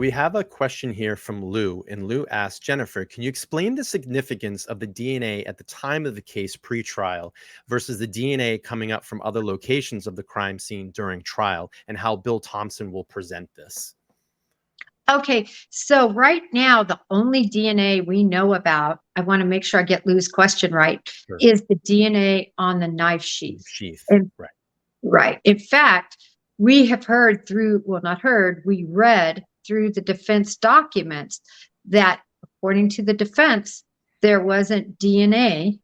we have a question here from Lou, and Lou asks, Jennifer, can you explain the significance of the DNA at the time of the case pre-trial versus the DNA coming up from other locations of the crime scene during trial, and how Bill Thompson will present this? Okay, so right now, the only DNA we know about, I want to make sure I get Lou's question right, Sure. is the DNA on the knife sheath. Right. Right. In fact, we have heard through, well, not heard, we read through the defense documents that according to the defense, there wasn't DNA,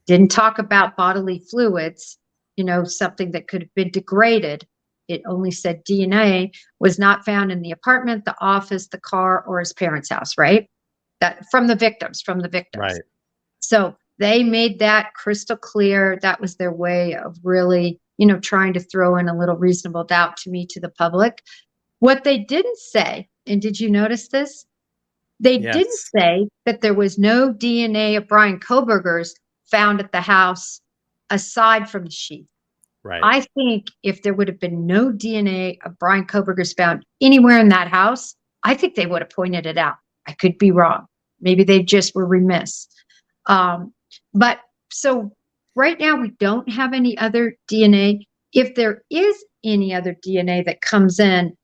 didn't talk about bodily fluids, something that could have been degraded. It only said DNA was not found in the apartment, the office, the car, or his parents' house, right? That from the victims. Right. So they made that crystal clear. That was their way of really, trying to throw in a little reasonable doubt to the public. What they didn't say, and did you notice this? They didn't say that there was no DNA of Brian Kohberger's found at the house aside from the sheath. Right. I think if there would have been no DNA of Brian Kohberger's found anywhere in that house, I think they would have pointed it out. I could be wrong. Maybe they just were remiss. But so right now we don't have any other DNA. If there is any other DNA that comes in,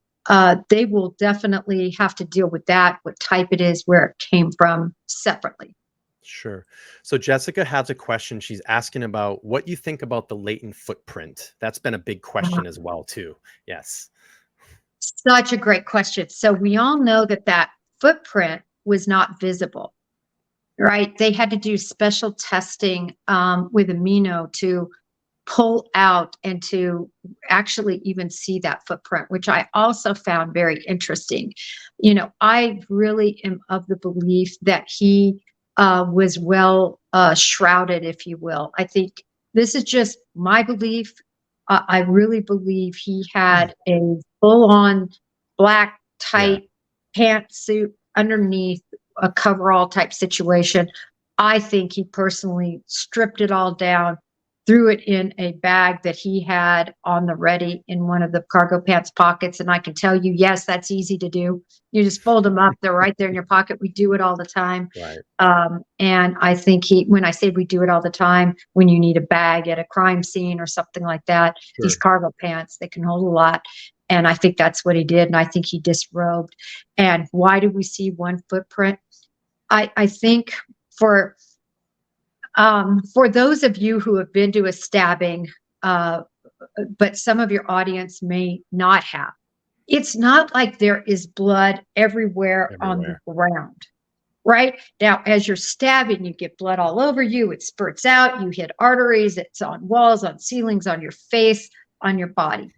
they will definitely have to deal with that, what type it is, where it came from separately. Sure. So Jessica has a question. She's asking about what you think about the latent footprint. That's been a big question as well, too. Yes. Such a great question. So we all know that footprint was not visible, right? They had to do special testing with amino to pull out and to actually even see that footprint, which I also found very interesting. I really am of the belief that he was well shrouded, if you will. I think this is just my belief. I really believe he had a full-on black, tight pantsuit underneath a coverall type situation. I think he personally stripped it all down, threw it in a bag that he had on the ready in one of the cargo pants pockets. And I can tell you, yes, that's easy to do. You just fold them up. They're right there in your pocket. We do it all the time. Right. And I think when I say we do it all the time, when you need a bag at a crime scene or something like that, these cargo pants, they can hold a lot. And I think that's what he did. And I think he disrobed. And why do we see one footprint? I think for those of you who have been to a stabbing, but some of your audience may not have, it's not like there is blood everywhere on the ground, right? Now, as you're stabbing, you get blood all over you. It spurts out. You hit arteries. It's on walls, on ceilings, on your face, on your body,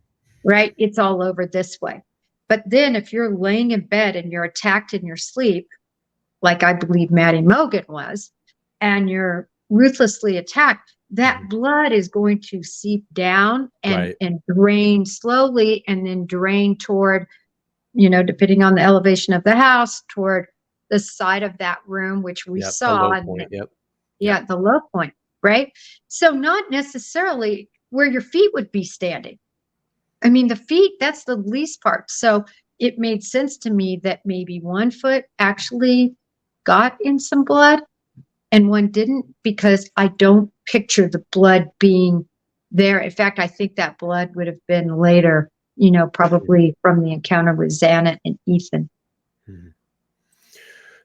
right? It's all over this way. But then if you're laying in bed and you're attacked in your sleep, like I believe Maddie Mogan was, and you're ruthlessly attacked, that blood is going to seep down and drain slowly, and then drain toward, depending on the elevation of the house, toward the side of that room, which we saw. The low point. The low point, right? So not necessarily where your feet would be standing. I mean, the feet, that's the least part. So it made sense to me that maybe one foot actually got in some blood and one didn't, because I don't picture the blood being there. In fact, I think that blood would have been later, probably from the encounter with Xana and Ethan.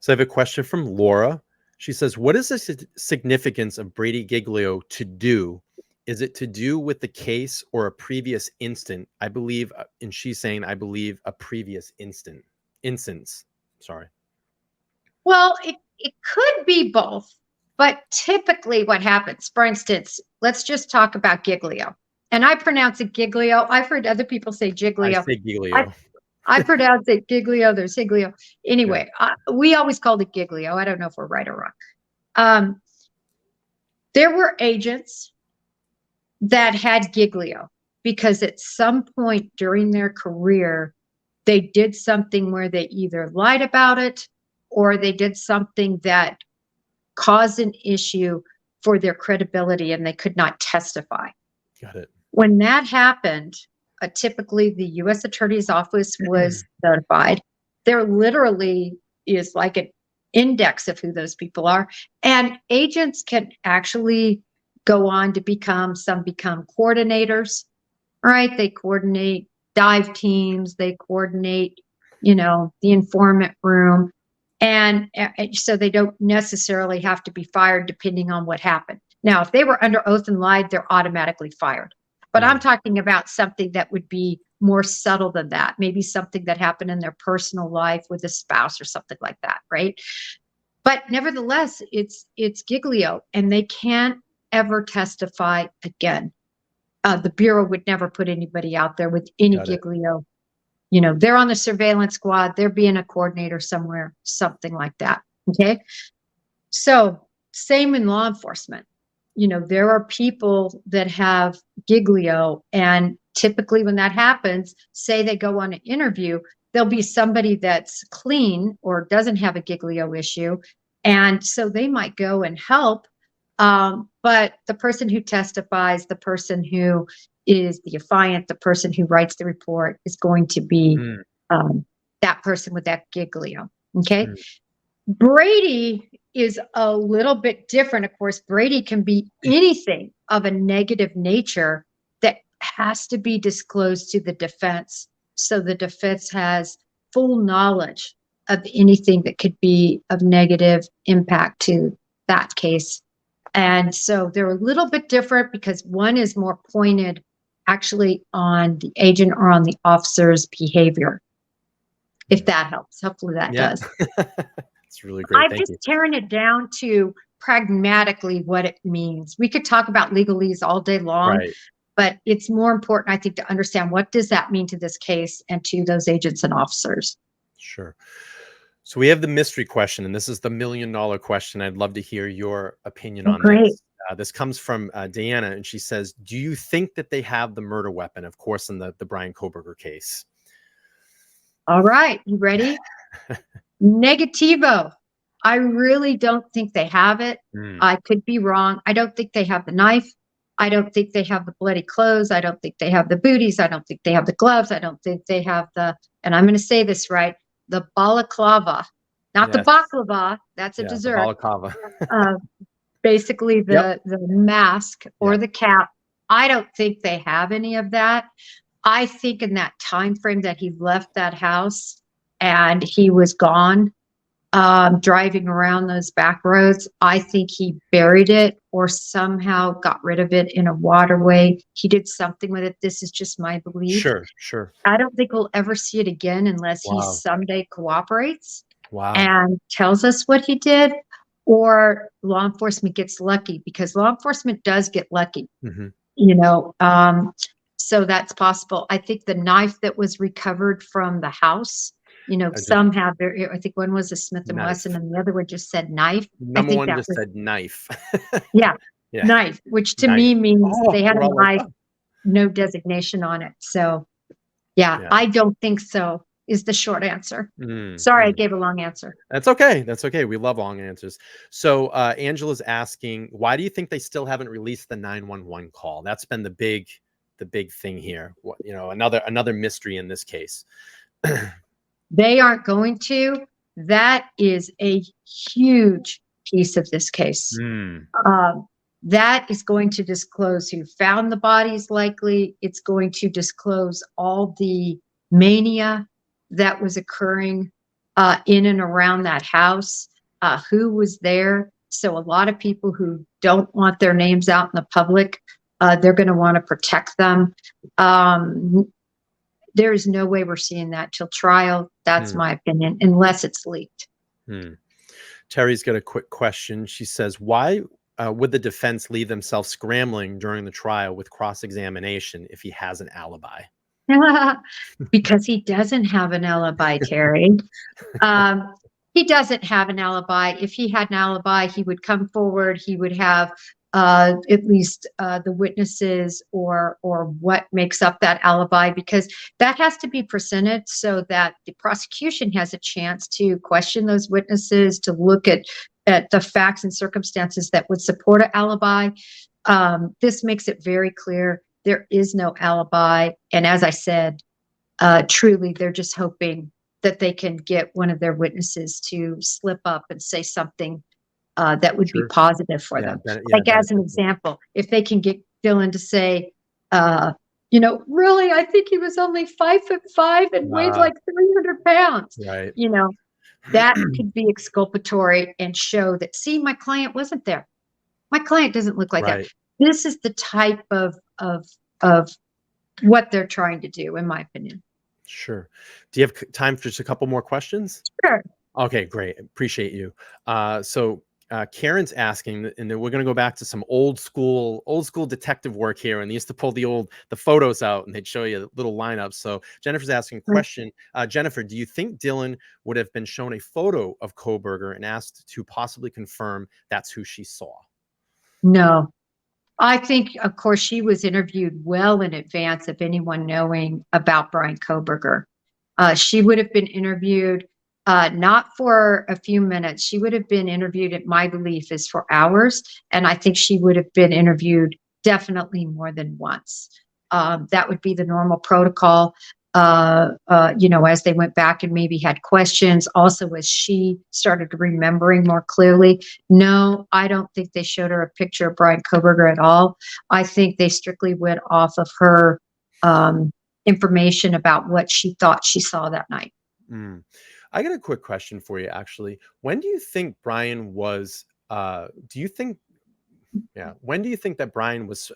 So I have a question from Laura. She says, what is the significance of Brady Giglio to do? Is it to do with the case or a previous instant? I believe, and she's saying, I believe a previous instance. Sorry. Well, it could be both, but typically what happens, for instance, let's just talk about Giglio. And I pronounce it Giglio. I've heard other people say Giglio. I say Giglio. I pronounce it Giglio. There's Giglio. Anyway, we always called it Giglio. I don't know if we're right or wrong. There were agents that had Giglio because at some point during their career, they did something where they either lied about it or they did something that caused an issue for their credibility and they could not testify. Got it. When that happened, typically the U.S. Attorney's Office was notified. There literally is like an index of who those people are. And agents can actually go on to some become coordinators, right? They coordinate dive teams, they coordinate, the informant room. And so they don't necessarily have to be fired depending on what happened. Now, if they were under oath and lied, they're automatically fired. But I'm talking about something that would be more subtle than that. Maybe something that happened in their personal life with a spouse or something like that, right? But nevertheless, it's Giglio, and they can't ever testify again. The Bureau would never put anybody out there with any Got it. Giglio. They're on the surveillance squad. They're being a coordinator somewhere, something like that. Okay. So same in law enforcement. There are people that have Giglio, and typically when that happens, say they go on an interview, there'll be somebody that's clean or doesn't have a Giglio issue. And so they might go and help. But the person who testifies, the person who is the affiant, the person who writes the report is going to be that person with that Giglio. Okay. Brady is a little bit different. Of course, Brady can be anything of a negative nature that has to be disclosed to the defense. So the defense has full knowledge of anything that could be of negative impact to that case. And so they're a little bit different because one is more pointed actually on the agent or on the officer's behavior. If that helps. Hopefully that does. It's really great. I'm Thank just you. tearing it down to pragmatically what it means. We could talk about legalese all day long, Right. but it's more important, I think, to understand what does that mean to this case and to those agents and officers. Sure. So we have the mystery question, and this is the $1 million question. I'd love to hear your opinion on Great. this. This comes from Diana, and she says, do you think that they have the murder weapon, of course, in the Brian Koberger case? All right. You ready? Negativo. I really don't think they have it. I could be wrong. I don't think they have the knife. I don't think they have the bloody clothes. I don't think they have the booties. I don't think they have the gloves. I don't think they have and I'm going to say this right, the balaclava. Not the baklava. That's a dessert. The balaclava. Basically the mask or the cap. I don't think they have any of that. I think in that time frame that he left that house and he was gone, driving around those back roads, I think he buried it or somehow got rid of it in a waterway. He did something with it. This is just my belief. Sure. I don't think we'll ever see it again unless he someday cooperates and tells us what he did, or law enforcement gets lucky, because law enforcement does get lucky. So that's possible. I think the knife that was recovered from the house, some have I think one was a Smith & Wesson and the other one just said knife. Number one just said knife. Knife, which to me means they had a knife, no designation on it. So I don't think so is the short answer. Sorry, I gave a long answer. That's okay. We love long answers. So Angela's asking, why do you think they still haven't released the 911 call? That's been the big thing here. Another mystery in this case. They aren't going to. That is a huge piece of this case. That is going to disclose who found the bodies likely. It's going to disclose all the mania that was occurring in and around that house, who was there. So a lot of people who don't want their names out in the public, they're going to want to protect them. There is no way we're seeing that till trial. That's my opinion, unless it's leaked. Terry's got a quick question. She says, why would the defense leave themselves scrambling during the trial with cross-examination if he has an alibi? Because he doesn't have an alibi, Terry. He doesn't have an alibi. If he had an alibi, he would come forward. He would have at least the witnesses or what makes up that alibi, because that has to be presented so that the prosecution has a chance to question those witnesses, to look at the facts and circumstances that would support an alibi. This makes it very clear there is no alibi. And as I said, truly, they're just hoping that they can get one of their witnesses to slip up and say something that would be Sure. positive for Yeah, them. yeah, Like as an example, if they can get Dylan to say, really, I think he was only 5'5" and weighed like 300 pounds. right. That could be exculpatory and show that, see, my client wasn't there. My client doesn't look like that. Right. This is the type of what they're trying to do, in my opinion. Sure. Do you have time for just a couple more questions? Sure. Okay, great. Appreciate you. So Karen's asking, and then we're going to go back to some old school detective work here. And they used to pull the photos out and they'd show you little lineups. So Jennifer's asking a question. Jennifer, do you think Dylan would have been shown a photo of Kohberger and asked to possibly confirm that's who she saw? No. I think, of course, she was interviewed well in advance of anyone knowing about Brian Kohberger. She would have been interviewed not for a few minutes. She would have been interviewed, my belief is, for hours. And I think she would have been interviewed definitely more than once. That would be the normal protocol. As they went back and maybe had questions, also as she started remembering more clearly. No, I don't think they showed her a picture of Brian Kohberger at all. I think they strictly went off of her information about what she thought she saw that night. I got a quick question for you, actually. When do you think Brian was, when do you think that Brian was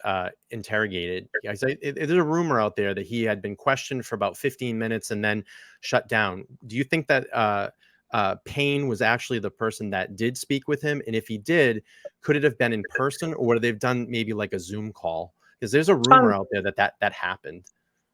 interrogated? There's a rumor out there that he had been questioned for about 15 minutes and then shut down. Do you think that Payne was actually the person that did speak with him? And if he did, could it have been in person, or would they've done maybe like a Zoom call? Because there's a rumor out there that happened.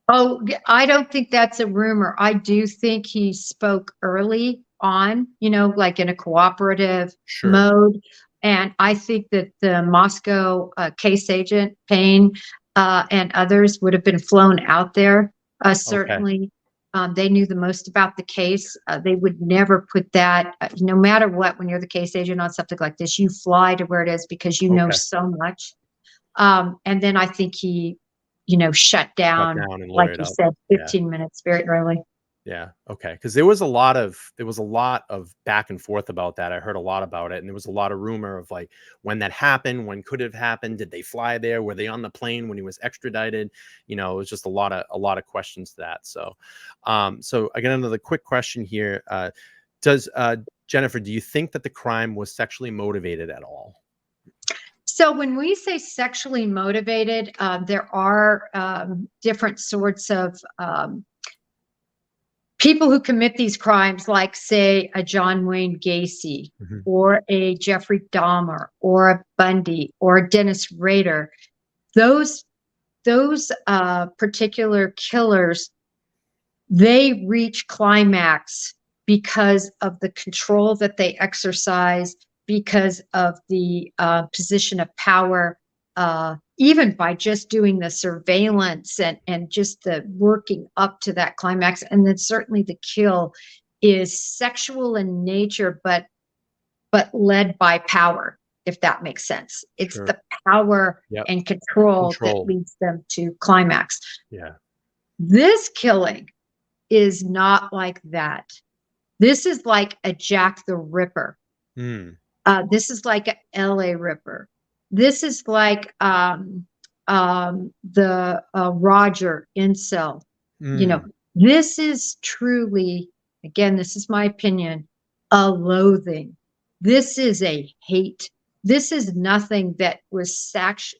Oh, I don't think that's a rumor. I do think he spoke early on, like in a cooperative mode. And I think that the Moscow case agent, Payne, and others would have been flown out there. Certainly, they knew the most about the case. They would never put that, no matter what, when you're the case agent on something like this, you fly to where it is because you know so much. And then I think he shut down and like you said, 15 minutes very early. Yeah. Okay. Because there was a lot of back and forth about that. I heard a lot about it, and there was a lot of rumor of like when that happened, when could have happened, did they fly there, were they on the plane when he was extradited? It was just a lot of questions to that. So, so I got another quick question here. Jennifer, do you think that the crime was sexually motivated at all? So when we say sexually motivated, there are different sorts of people who commit these crimes, like, say, a John Wayne Gacy, or a Jeffrey Dahmer, or a Bundy, or a Dennis Rader. Those particular killers, they reach climax because of the control that they exercise, because of the position of power, even by just doing the surveillance and just the working up to that climax. And then certainly the kill is sexual in nature, but led by power, if that makes sense. It's the power and control that leads them to climax. Yeah. This killing is not like that. This is like a Jack the Ripper. This is like an LA Ripper. This is like the Roger incel. This is truly, again, this is my opinion, a loathing. This is a hate. This is nothing that was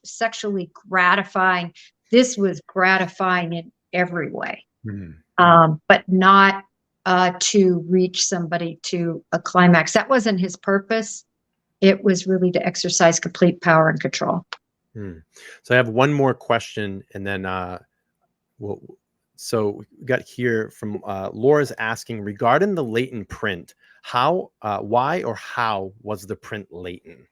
sexually gratifying. This was gratifying in every way, but not to reach somebody to a climax. That wasn't his purpose. It was really to exercise complete power and control. So I have one more question, and then so we got here from Laura's asking regarding the latent print. Why or how was the print latent?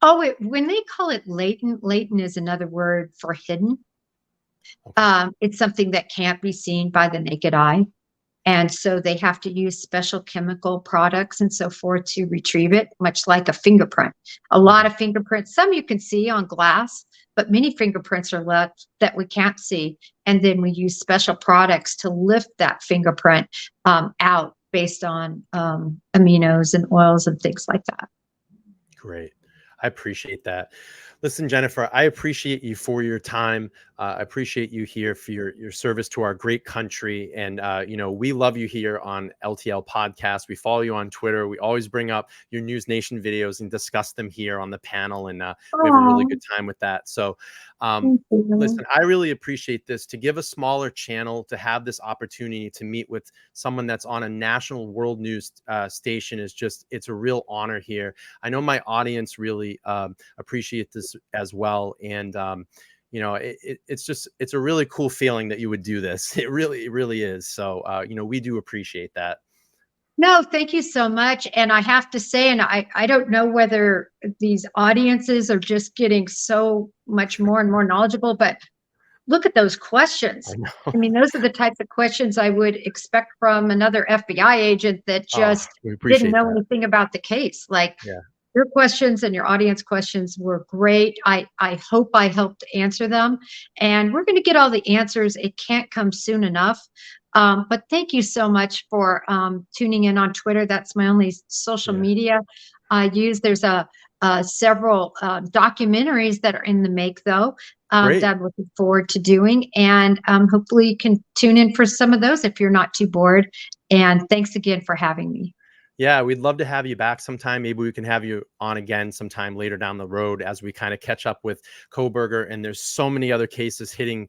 Oh, when they call it latent is another word for hidden. It's something that can't be seen by the naked eye. And so they have to use special chemical products and so forth to retrieve it, much like a fingerprint. A lot of fingerprints, some you can see on glass, but many fingerprints are left that we can't see. And then we use special products to lift that fingerprint out based on aminos and oils and things like that. Great. I appreciate that. Listen, Jennifer, I appreciate you for your time. I appreciate you here for your service to our great country. And, we love you here on LTL Podcast. We follow you on Twitter. We always bring up your News Nation videos and discuss them here on the panel. And we have a really good time with that. So, listen, I really appreciate this. To give a smaller channel, to have this opportunity to meet with someone that's on a national world news station it's a real honor here. I know my audience really appreciate this as well. And, it's a really cool feeling that you would do this. It really is. So, we do appreciate that. No, thank you so much. And I have to say, and I don't know whether these audiences are just getting so much more and more knowledgeable, but look at those questions. I mean, those are the types of questions I would expect from another FBI agent that just didn't know anything about the case. Like, your questions and your audience questions were great. I hope I helped answer them. And we're going to get all the answers. It can't come soon enough. But thank you so much for tuning in on Twitter. That's my only social media I use. There's several documentaries that are in the make, though, that I'm looking forward to doing. And hopefully you can tune in for some of those if you're not too bored. And thanks again for having me. Yeah, we'd love to have you back sometime. Maybe we can have you on again sometime later down the road as we kind of catch up with Kohberger. And there's so many other cases hitting.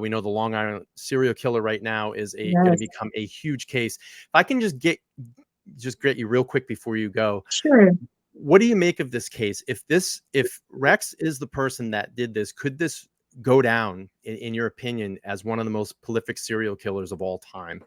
We know the Long Island serial killer right now is going to become a huge case. If I can just get you real quick before you go. Sure. What do you make of this case? If Rex is the person that did this, could this go down, in your opinion, as one of the most prolific serial killers of all time?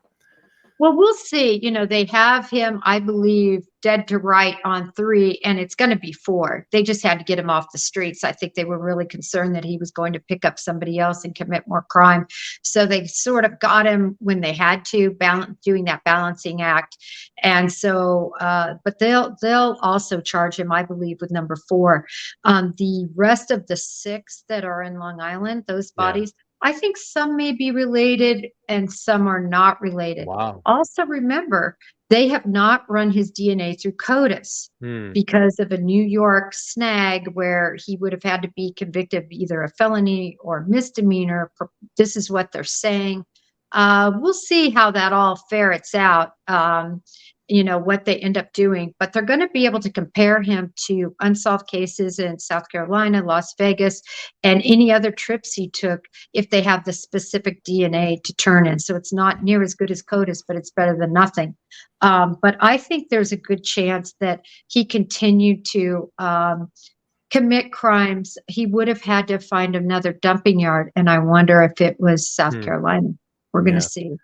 Well, we'll see. They have him, I believe, dead to right on 3, and it's going to be 4. They just had to get him off the streets. I think they were really concerned that he was going to pick up somebody else and commit more crime. So they sort of got him when they had to, doing that balancing act. And so, but they'll also charge him, I believe, with number 4. The rest of the 6 that are in Long Island, those bodies, I think some may be related and some are not related. Wow. Also, remember, they have not run his DNA through CODIS because of a New York snag where he would have had to be convicted of either a felony or misdemeanor. This is what they're saying. We'll see how that all ferrets out. What they end up doing, but they're going to be able to compare him to unsolved cases in South Carolina, Las Vegas, and any other trips he took if they have the specific DNA to turn in. So it's not near as good as CODIS, but it's better than nothing. But I think there's a good chance that he continued to commit crimes. He would have had to find another dumping yard, and I wonder if it was South Carolina. We're going to see.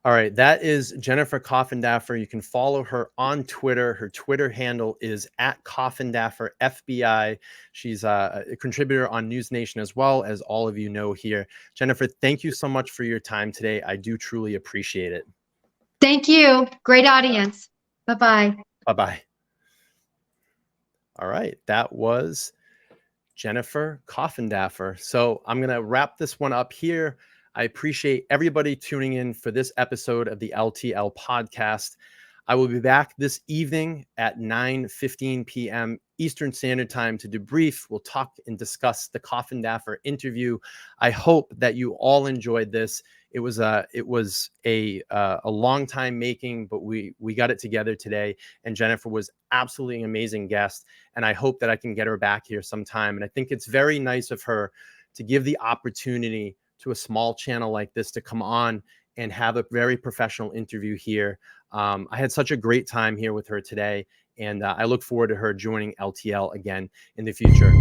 All right, that is Jennifer Coffindaffer. You can follow her on Twitter. Her Twitter handle is @Coffindaffer FBI. She's a contributor on News Nation as well, as all of you know here. Jennifer, thank you so much for your time today. I do truly appreciate it. Thank you. Great audience. Bye-bye. Bye-bye. All right, that was Jennifer Coffindaffer. So I'm going to wrap this one up here. I appreciate everybody tuning in for this episode of the LTL podcast. I will be back this evening at 9:15 p.m. Eastern Standard Time to debrief. We'll talk and discuss the Coffindaffer interview. I hope that you all enjoyed this. It was a long time making, but we got it together today. And Jennifer was absolutely an amazing guest. And I hope that I can get her back here sometime. And I think it's very nice of her to give the opportunity to a small channel like this to come on and have a very professional interview here. I had such a great time here with her today, and I look forward to her joining LTL again in the future.